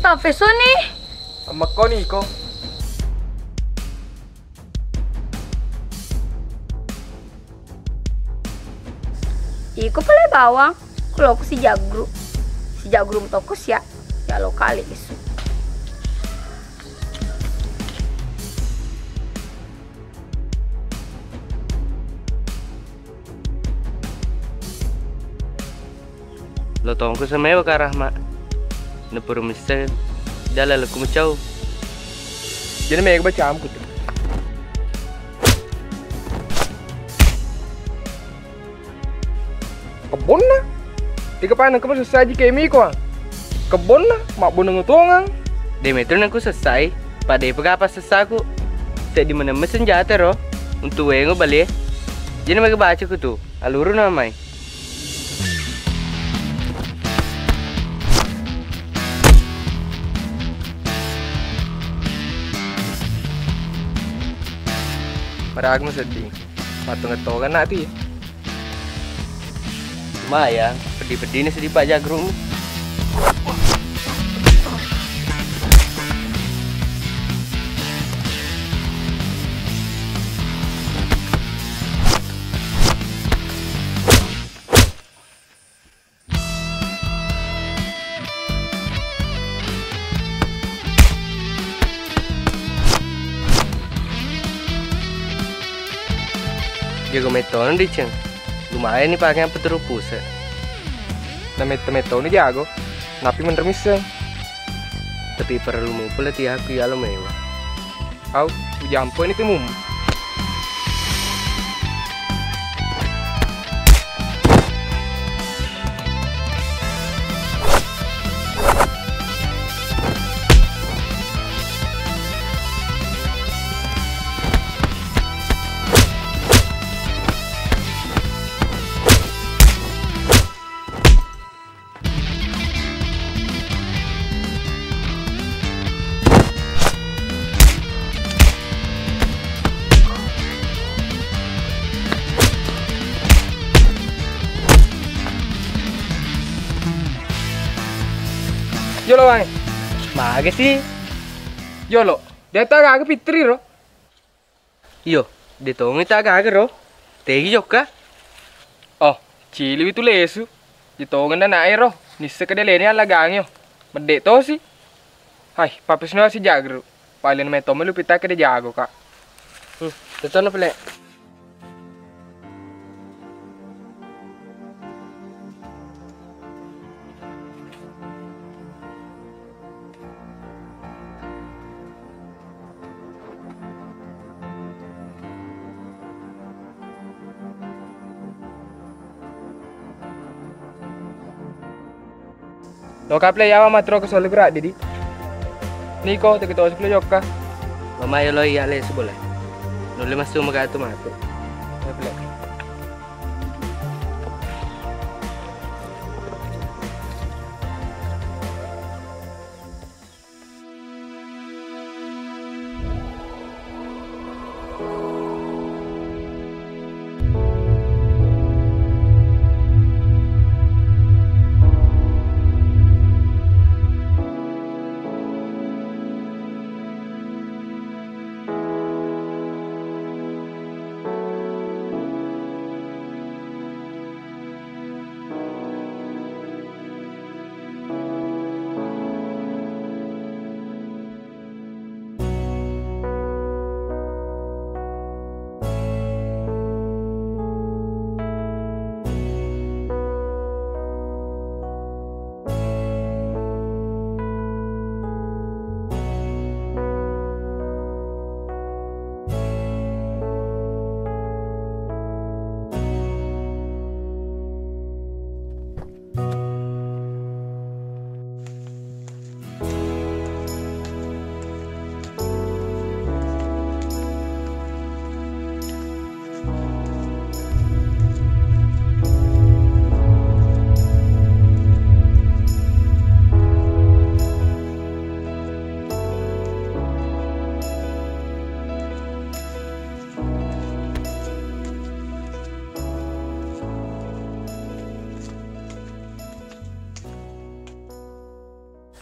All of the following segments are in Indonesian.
Profesor nih. Sama kau nih kau. Iko pala bawang. Kalau aku si jagru. Si jagru tokus ya. Ya lo kali isu. Lo tongko sa mewa ka Rahma. Na perumisa dala la kumchaw. Jadi mereka baca amku tuh. Kebon na. Tiga panen kamu selesai kayak miko ang. Kebon na, mak boneng utongang. Demetro na ko selesai. Pada pagapa sesaku. Sa di mana senjata ro. Untuk wengo balik. Jadi mereka baca ko tuh. Aluru namai. Marag mo sedih. Patung-patungan na ti. Lumayan, pedih-pedih ini sedih Pak Jagrum. Jago meton di ceng. Lumayan nih pakai petir pusat. Na meto ni jago. Napi menermiseng. Tapi perlu mau pula aku ya lo mewah. Au, jampo ini timum. Yolo bang, Maga sih. yolo. Dia tak agak pitri ro. Yo, ditongi tak agak ro. Tegi joka. Oh, cili itu lesu. Ditongan na nae ro. Nisa kada leni ala gangyo. Mendek to sih. Hai, papis no si jagru. Paling meto melu pita kada jago kak. Teton pele. Lo kaple yawa matro ke solo gerak didi. Niko te ketua sepuluh joka. Mama yo lo iya le seboleh. Nule masuk maga tu matu. Kaple.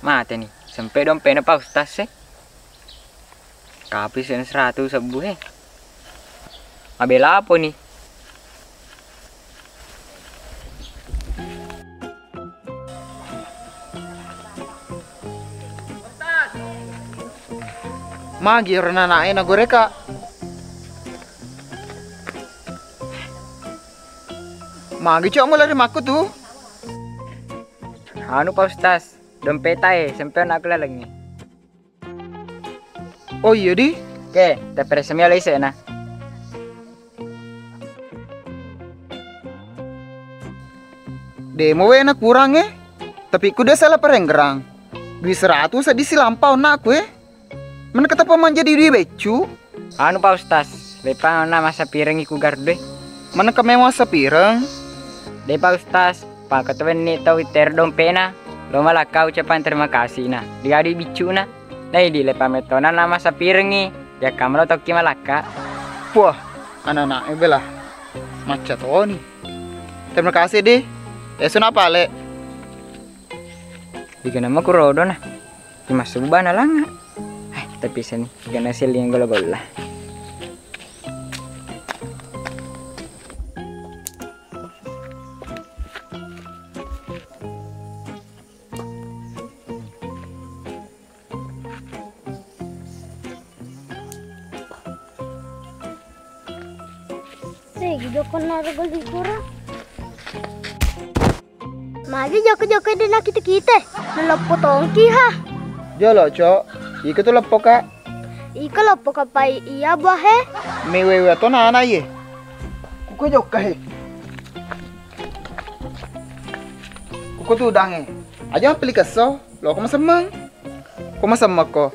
Mate nih, sampai dompetnya Pak Ustaz sih. Kapis 100 sebuah. Abela apa nih? Magi rena nae na goreka. Magi cok mulai dari maku tuh. Anu Pak Ustaz, dompet sampai aku lalengnya. Oh iya di. Oke, tapi resmi oleh saya nah. Demo we na kurang tapi ku udah salah perenggerang. Duit 100 sedisi lampau nak aku Mana kata paman jadi duit becu? Anu Pak Ustaz, lepa na masa piring iku garde. Mana kemewah sepireng? Deh Pak Ustaz, Pak ketua ni tahu ter dompena. Lo malah kau ucapan terima kasih nah. Dia di bicu nah. Nah di lepa metona nama sapireng ni. Ya kamu lo toki malaka. Wah, anak-anak belah. Macet oh nih. Terima kasih deh. Esun apa le? Jika nama kurodo nah. Cuma subah na langa. Tapi sini kena hasil yang gola-gola. Joko narogol hikura. Magi joko-joko din kita. Nalappo tongki ha. Jolo cok. Ika tuh lepo kak. Ika lappo kapai iya bahe. Mewewe to na ana ye. Kuko jokka he. Kuko tuh udange. Aja peli keso. Lo koma semang. Koma sama ko.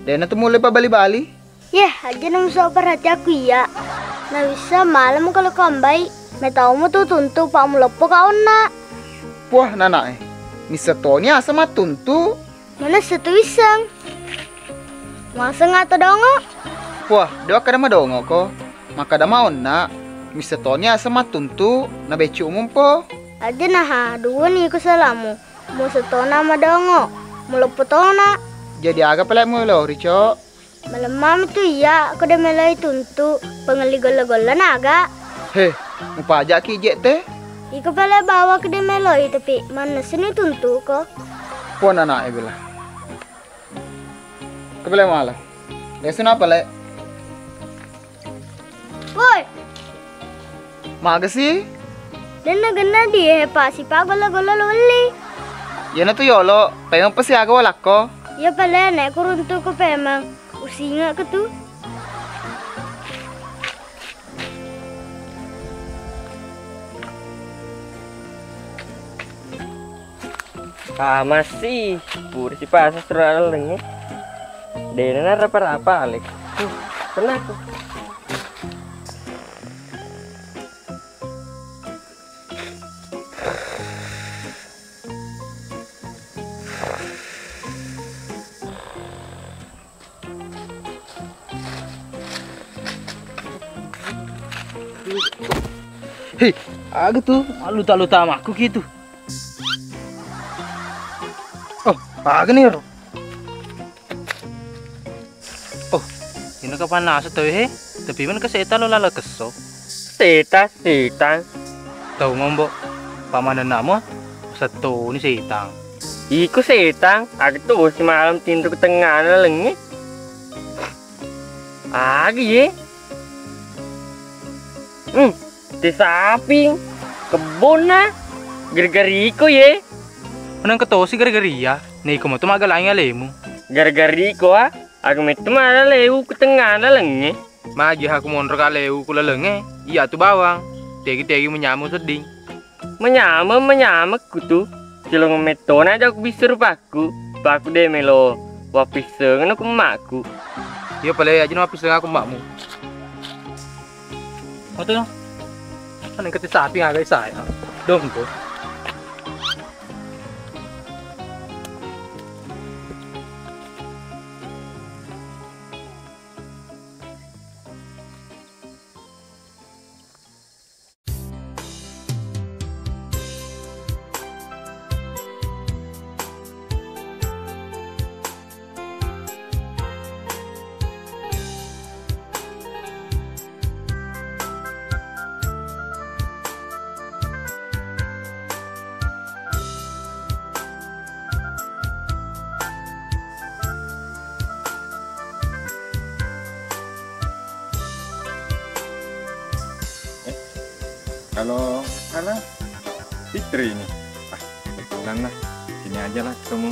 Dena tuh mulai pa bali-bali. Yeh, aja nang so perhati aku iya. Nah bisa malam kalau kambai. Metau mo tuh tuntu pa mo lappo kaon na. Wah nana Misa Tony asa matuntu. Mana satu isang. Masa ngata dongo? Wah, doa kada madongo ko. Maka da maon na. Misa Tony asa matuntu na becu umum po. Aja nah ha, dua nih ko salamu. Mo setona madongo. Mo lappo tona. Jadi agak pelak mo lo rico. Malam itu iya, aku udah mulai tuntu pengali gola-gola naga. Heh, mau pajak kijek teh? Iko pala bawa ke meloi tapi mana sini tuntu ko. Puan anak bila. Kepala malah. Lesun apa le? Woi, Maga sih? dan nagana dia pa si pa gola-gola loli. Yan na to yolo. Payong pa si aga walak ko. Ya pala na kuruntu ko pemang. Usinga ko tu. Masih pur si pasas terlalu lengi. Dena apa Alex. Tenang tuh. Hei, aga tuh luta-luta sama aku gitu. Oh, aga nih ro. Oh, ini kapan nasa tuh he? Tapi man kaseta lo lala keso. Setang. Tahu ngombo, pamanan namo satu ni setang. Iku setang. Aku tuh si malam tindu ke tengah na lengi. Ye. Di samping kebun na. Gara-gariko ye. Anong katosi gara-gari ya? Nih ko mo tumagalang alemu. Gara-gariko ha. Aku metu mana lewu ke tengah na lengi. Magi aku mondro ka lewu kula lenge. Iya tu bawang. Tegi-tegi menyamu seding. Menyama kutu. Cilong metona aja aku bisa rupaku. Paku deh melo. Wapiseng aku makku. Iya pala aja wapiseng aku makmu. Ano to? Ano kati sapi nga guys saya. Dom ko. Kalau salah Fitri ini. Ah, kebetulan lah. Sini aja lah ketemu.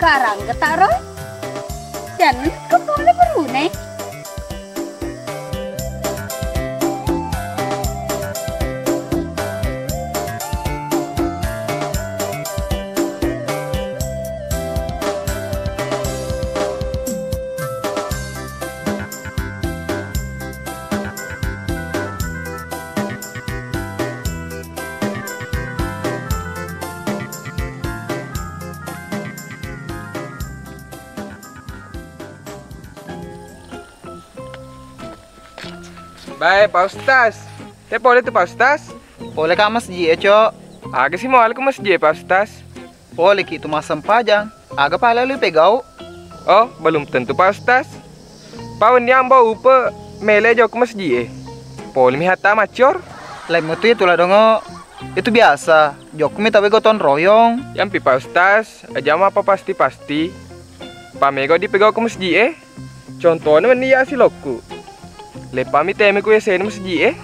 Karang ketaro. Jangan kepala berune. Baik, Pak Ustaz. Saya boleh tuh, Pak Ustaz? Boleh kak masjid cok. Agak sih mau ke masjid, Pak Ustaz. Boleh gitu mas sempajang. Agak pala lu pegau. Oh, belum tentu, Pak Ustaz. Pak yang bawa upa mele jauh ke masjid. Boleh mihata macor. Lain itu itulah dongo. Itu biasa. Jok mi tapi goton royong. Yang pi, Pak Ustaz. Aja apa pasti-pasti. Pak Mego dipegau ke masjid. Contohnya menia si loku. Lepa mi teme ku yesen masjid.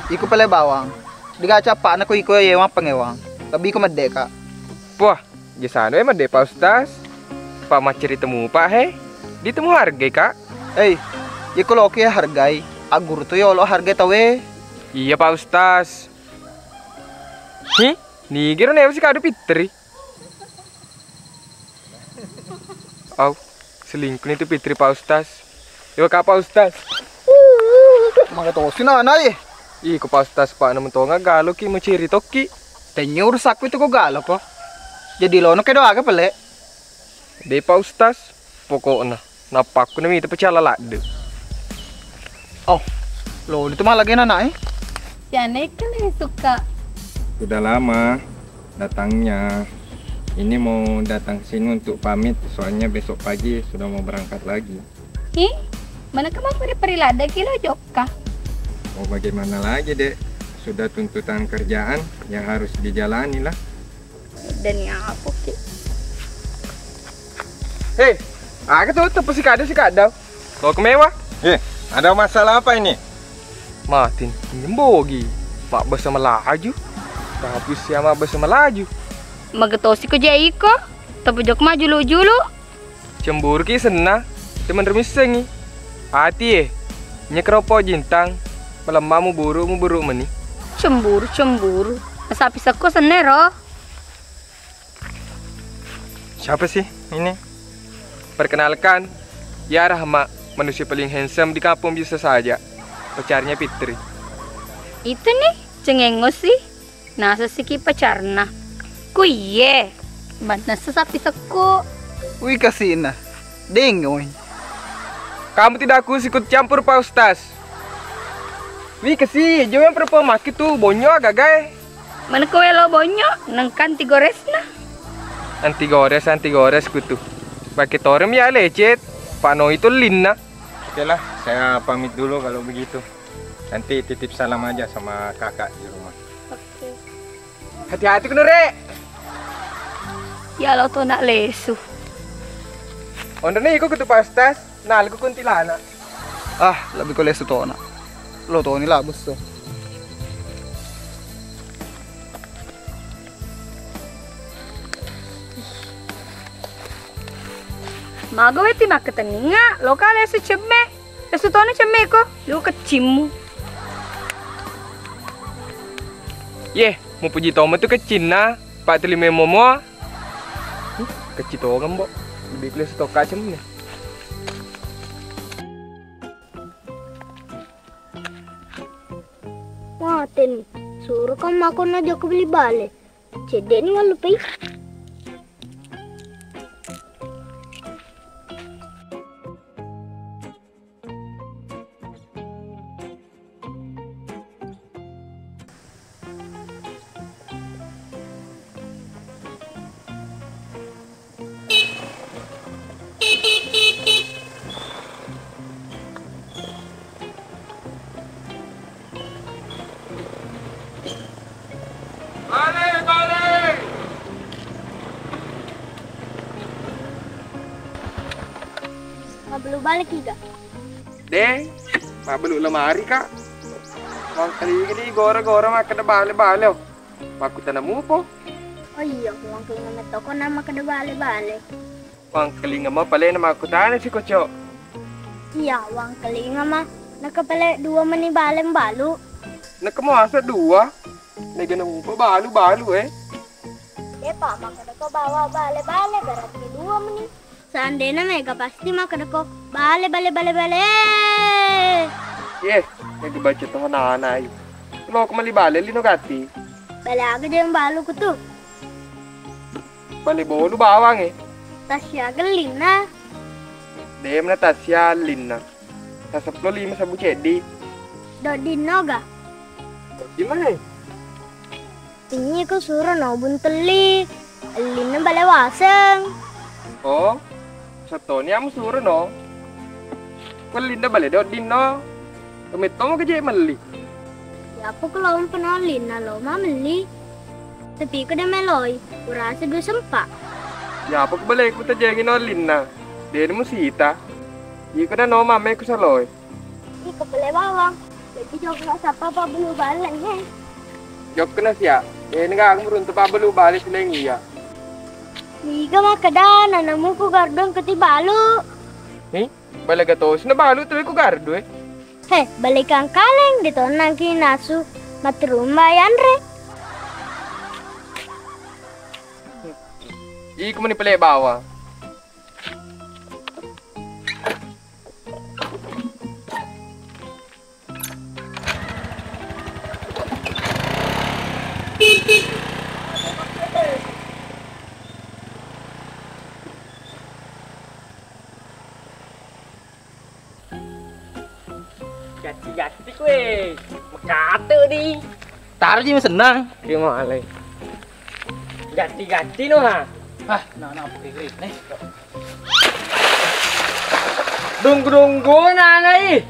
Iku pala bawang. Digaca pak na ko iko yewang pangewang. Lebih ko medeka. Wah, jasano emang deh, Pak Ustaz. Pak maceri temu Pak he. Ditemu harga, Kak. Iku lo ya hargai. Agur tuh yo lo harga tawe. Iya, Pak Ustaz. Nih kira nih sih kado Fitri. Oh, selingkuh itu Fitri, Pak Ustaz. Yo Kak Pak Ustaz. Mga to sinanay. Ih, ko Pak Ustaz Pak naman to nga galo ki mo ciri toki. Tenyo rusak itu ko galo ko. Jadi lo no kedo aga pale. De Pak Ustaz, pokoknya napak ko na mita pacala lade. Oh, lo itu mah lagi nana Jangan kan suka. Sudah lama datangnya. Ini mau datang sini untuk pamit, soalnya besok pagi sudah mau berangkat lagi. Mana kamu peri-perilada kilo jokka? Mau bagaimana lagi, Dek? Sudah tuntutan kerjaan yang harus dijalani lah. Dan yang apa ki? Hei, aga tuh si kada. Kau kemewah? Ada masalah apa ini? Matin, nyembogi. Mak bersama laju. Tapi siapa bersama laju. Magetosi ko jai ko. Tapi jok mah julu-julu. Cemburu ki senang. Teman remisengi. Hati nyekropo jintang. Malam mu buru meni. Cemburu. Sapi seko senero. Siapa sih ini? Perkenalkan, ya Rahma, manusia paling handsome di kampung bisa saja. Pacarnya Fitri. Itu nih, cengengos sih. Nasa siki pacarna. Kuye. Bantna sapi seko. Wih kasina. Dengoy. Kamu tidak aku ikut campur, Pak Ustaz. Wih kasih, jangan performa gitu, bonyo gagai. Mana kowe lo bonyo, nangkan tigoresna. Anti gores kutu. Pakai torem ya lecet. Pano itu linna. Oke lah, saya pamit dulu kalau begitu. Nanti titip salam aja sama kakak di rumah. Oke. Hati-hati kena rek. Ya lo tuh nak lesu. Onda nih ikut kutu Pak Ustaz. Nah, aku kuntilanak. Lebih ko lesu to na. Lo to ni labos to. Magawe ti makataninga, lokal lesu cemme. Lesu to na cemme ko, lu kecimu. Mau puji tomat tuh kecil nah. Pak telime momo. Kecil to kan, Mbok. Lebih kelas stok kacem nih. Matin, suruh kamu makan aja aku beli balik. Cedek ni malu pi. Nggak perlu balik juga. Deh, mak beluk lemari kak. Wang kali ini gora-gora makan bale-bale. Maku tanamu po. Oh iya, uang kelinga meto ko nama kada bale-bale. Wang kelinga mo pala na maku tanah si koco. Iya, uang kelinga mah nakapele 2 mani balem balu. Nakamasa 2. Nagana mo pa balu-balu eh. Pak, makada ko bawa bale-bale berarti 2 mani. Seandainya mega pasti makada ko bale. Yes, nagbaca to na ayo. Lo ko malibale lino gati. Bale aga dia yang balu ko tu. Bale bolu bawang eh. Tasya gelin na. Dem na tasya linna. Sa 15 sabu cedi. Do dinoga. Gimana? Tinggi ko suruh no bunteli. Alin na bale waseng. Oh, satu ni amu suruh no. Kau linda bale do dinno. Kami tomo kerja meli. Ya aku kalau penolin na lo mameli. Tapi ko na meloy. Kurasa 2 sempak. Ya apa ko bale ko tajengin no linna. Dia mo sita. Iko na no mame ko saloy. Iko bale bawang. Jadi jok na sapa pa bulu balen he. Jok na siya. Dia nga ako murunto pa balu bale sila iya. Iga makada nanamu ko gardong keti balu. Eh, bale gatos na balu tuwi ko gardo eh. Heh, balik kang kaleng dito nang kinasu matrumbayan re. Iko mo ni pala bawa. Gati kue. Makata di. Taruh je senang. Dia mau alay. Gati no ha. Nah, pilih nih. Donggo na nai.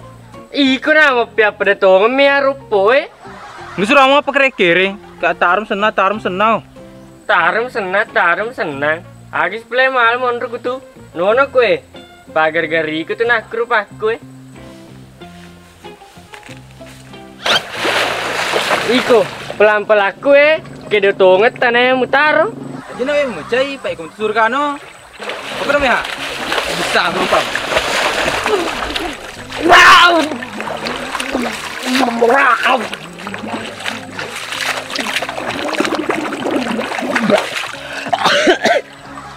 Iko na mapya pada to ngamia rupo eh. Nusur amo apa kere-kere? Ka tarum senang. Tarum senang. Agis play mal monro kutu. Nono kue. Pagar gari kutu nak rupa kue. Iko pelan-pelan kue. Kedo tonget tanah mutaro. Aja na mo chay pa ikong susur ka no. Apa na ha? Bisa berupa.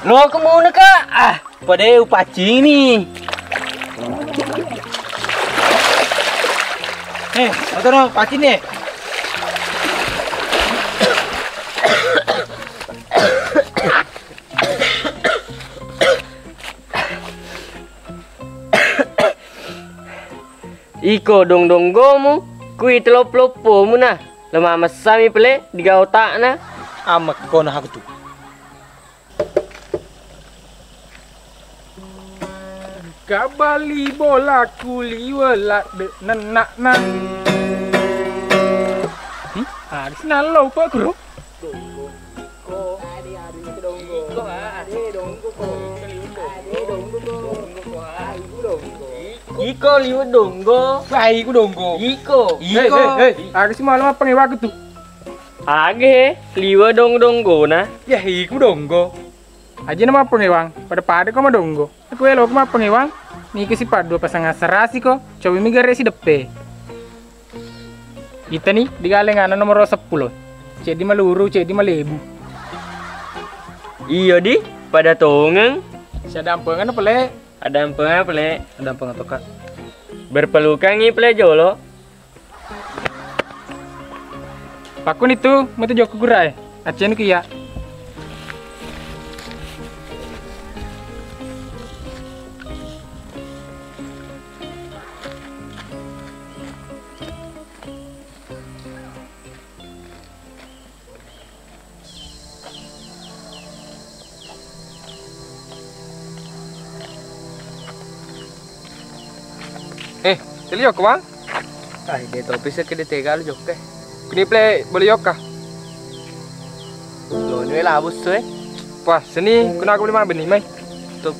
Lo kemana kak? Pada upacing nih. Atau no pacing nih. Iko donggo mu, kui telop-lopo mu na. Lama masami pele di otak na. Amak kau nak aku tu. Kabali bola kuli wala de nenak nan. Di sini lo pak guru. Iko liwat donggo. Sai ku donggo. Iko. Hei, aku sih malam apa ngewa tu? Age liwat donggo na. Ya iku donggo. Aja nama apa ngewang? Pada kau mah donggo. Aku elo kau mah apa ngewang? Nih kesi padu pasangan serasi kok. Coba mi gare si depe. Kita nih di galengan nomor 10. Cek di Maluru, cek di Malebu. Iyo di pada tongeng. Saya dampengan apa le? Ada apa pele? Ada apa atau kak? Berpelukan ngi pele jolo. Pakun itu mati joko gurai. Acen kia. Teli yok bang? Dia topi sa kede tegal jokke. Kini play boleh yok kah? Lo ni labus tu eh. Wah seni kena aku beli mana benih mai? Top.